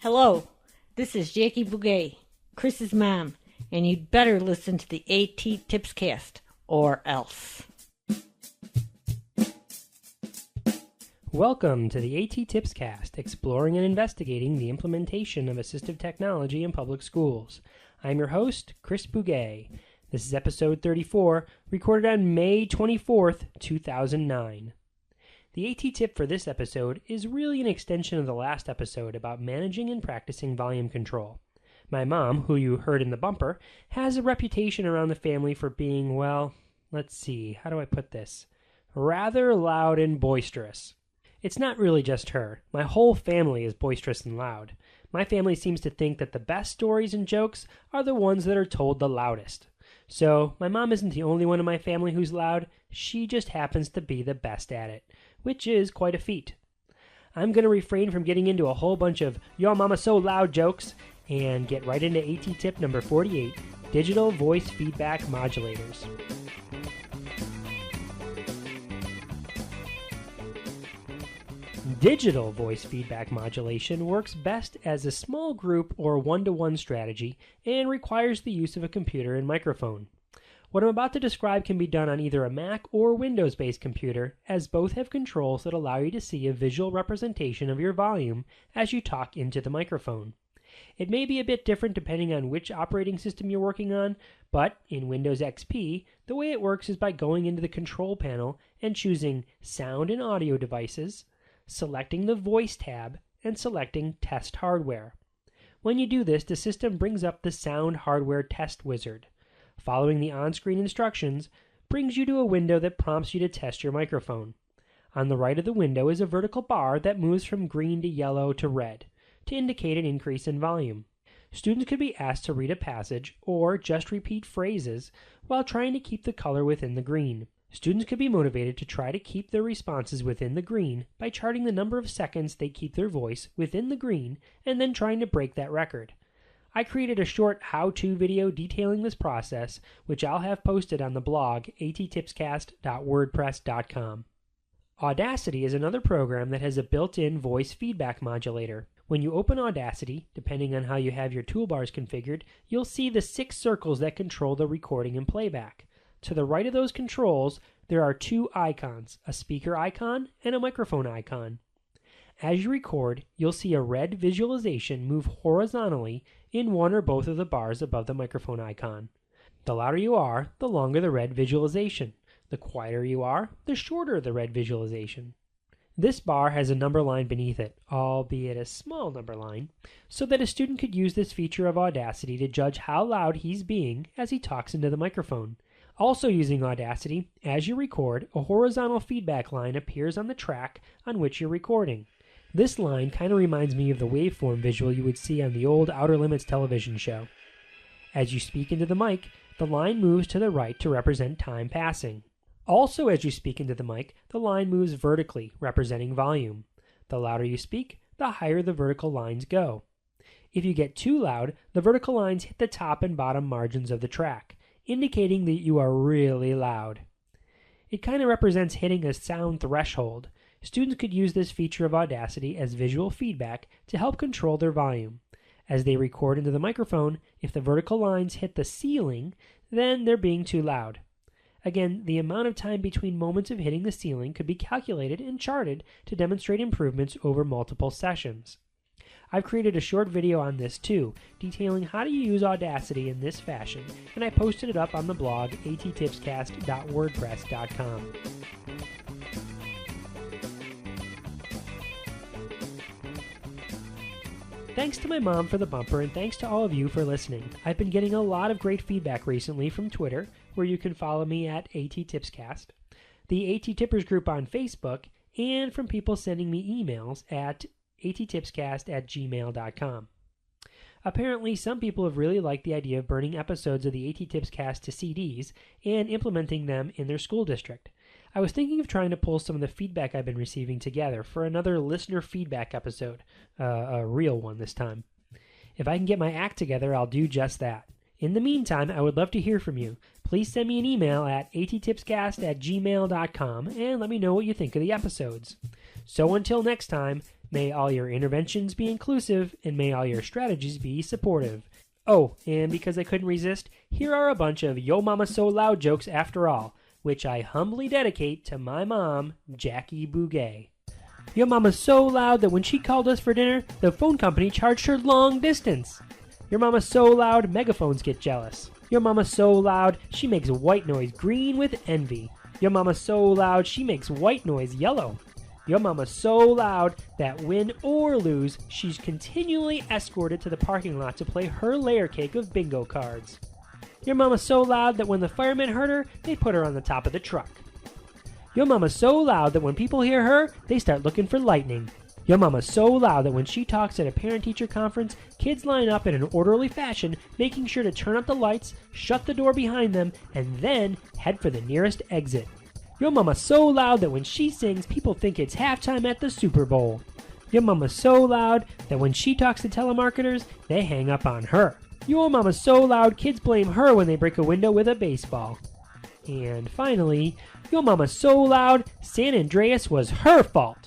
Hello, this is Jackie Bugaj, Chris's mom, and you'd better listen to the A.T.TIPSCAST, or else. Welcome to the A.T.TIPSCAST, exploring and investigating the implementation of assistive technology in public schools. I'm your host, Chris Bugaj. This is episode 34, recorded on May 24th, 2009. The A.T. tip for this episode is really an extension of the last episode about managing and practicing volume control. My mom, who you heard in the bumper, has a reputation around the family for being, well, let's see, how do I put this? Rather loud and boisterous. It's not really just her. My whole family is boisterous and loud. My family seems to think that the best stories and jokes are the ones that are told the loudest. So, my mom isn't the only one in my family who's loud, she just happens to be the best at it, which is quite a feat. I'm going to refrain from getting into a whole bunch of "Yo mama so loud" jokes and get right into AT tip number 48, digital voice feedback modulators. Digital voice feedback modulation works best as a small group or one-to-one strategy and requires the use of a computer and microphone. What I'm about to describe can be done on either a Mac or Windows-based computer, as both have controls that allow you to see a visual representation of your volume as you talk into the microphone. It may be a bit different depending on which operating system you're working on, but in Windows XP, the way it works is by going into the control panel and choosing Sound and Audio Devices, selecting the Voice tab, and selecting Test Hardware. When you do this, the system brings up the Sound Hardware Test Wizard. Following the on-screen instructions brings you to a window that prompts you to test your microphone. On the right of the window is a vertical bar that moves from green to yellow to red to indicate an increase in volume. Students could be asked to read a passage or just repeat phrases while trying to keep the color within the green. Students could be motivated to try to keep their responses within the green by charting the number of seconds they keep their voice within the green and then trying to break that record. I created a short how-to video detailing this process, which I'll have posted on the blog A.T.TIPSCAST.wordpress.com. Audacity is another program that has a built-in voice feedback modulator. When you open Audacity, depending on how you have your toolbars configured, you'll see the 6 circles that control the recording and playback. To the right of those controls, there are 2 icons, a speaker icon and a microphone icon. As you record, you'll see a red visualization move horizontally in one or both of the bars above the microphone icon. The louder you are, the longer the red visualization. The quieter you are, the shorter the red visualization. This bar has a number line beneath it, albeit a small number line, so that a student could use this feature of Audacity to judge how loud he's being as he talks into the microphone. Also using Audacity, as you record, a horizontal feedback line appears on the track on which you're recording. This line kind of reminds me of the waveform visual you would see on the old Outer Limits television show. As you speak into the mic, the line moves to the right to represent time passing. Also, as you speak into the mic, the line moves vertically, representing volume. The louder you speak, the higher the vertical lines go. If you get too loud, the vertical lines hit the top and bottom margins of the track, indicating that you are really loud. It kind of represents hitting a sound threshold. Students could use this feature of Audacity as visual feedback to help control their volume. As they record into the microphone, if the vertical lines hit the ceiling, then they're being too loud. Again, the amount of time between moments of hitting the ceiling could be calculated and charted to demonstrate improvements over multiple sessions. I've created a short video on this too, detailing how to use Audacity in this fashion, and I posted it up on the blog A.T.TIPSCAST.wordpress.com. Thanks to my mom for the bumper, and thanks to all of you for listening. I've been getting a lot of great feedback recently from Twitter, where you can follow me at A.T.TIPSCAST, the A.T.Tippers group on Facebook, and from people sending me emails at A.T.TIPSCAST@gmail.com. Apparently, some people have really liked the idea of burning episodes of the A.T.TIPSCAST to CDs and implementing them in their school district. I was thinking of trying to pull some of the feedback I've been receiving together for another listener feedback episode, a real one this time. If I can get my act together, I'll do just that. In the meantime, I would love to hear from you. Please send me an email at attipscast@gmail.com and let me know what you think of the episodes. So until next time, May all your interventions be inclusive, and may all your strategies be supportive. Oh, and because I couldn't resist, here are a bunch of Yo Mama So Loud jokes after all, which I humbly dedicate to my mom, Jackie Bugaj. Yo Mama's so loud that when she called us for dinner, the phone company charged her long distance. Your mama's so loud, megaphones get jealous. Your mama's so loud, she makes white noise green with envy. Your mama's so loud, she makes white noise yellow. Your mama's so loud that win or lose, she's continually escorted to the parking lot to play her layer cake of bingo cards. Your mama's so loud that when the firemen heard her, they put her on the top of the truck. Your mama's so loud that when people hear her, they start looking for lightning. Your mama's so loud that when she talks at a parent-teacher conference, kids line up in an orderly fashion, making sure to turn up the lights, shut the door behind them, and then head for the nearest exit. Your mama's so loud that when she sings, people think it's halftime at the Super Bowl. Your mama's so loud that when she talks to telemarketers, they hang up on her. Your mama's so loud, kids blame her when they break a window with a baseball. And finally, your mama's so loud, San Andreas was her fault.